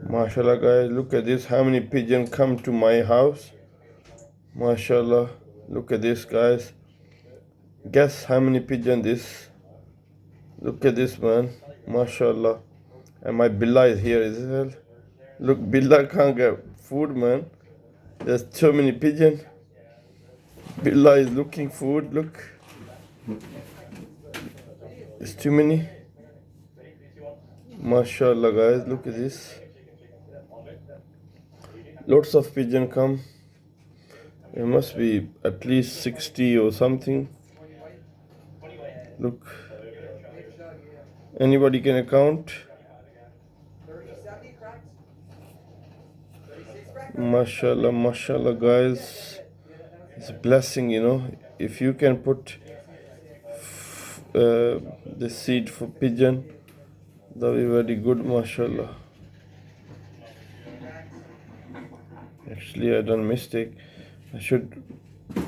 MashaAllah, guys, look at this. How many pigeons come to my house? MashaAllah, look at this, guys. Guess how many pigeons this? Look at this, man. MashaAllah. And my Billah is here as well. Look, Billah can't get food, man. There's so many pigeons. Billah is looking food. Look. It's too many. MashaAllah, guys. Look at this. Lots of pigeons come. There must be at least 60 or something. Look. Anybody can count? MashaAllah, MashaAllah, guys. It's a blessing, you know. If you can put the seed for pigeon, that will be very good, MashaAllah. Actually, I done mistake. I should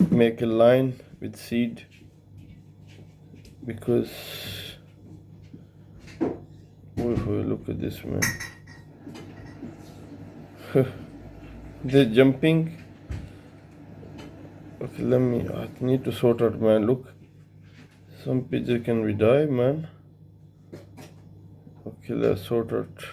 make a line with seed because look at this, man. They're jumping. Okay, I need to sort out, man. Look, some pigeon can be die, man. Okay, let's sort out.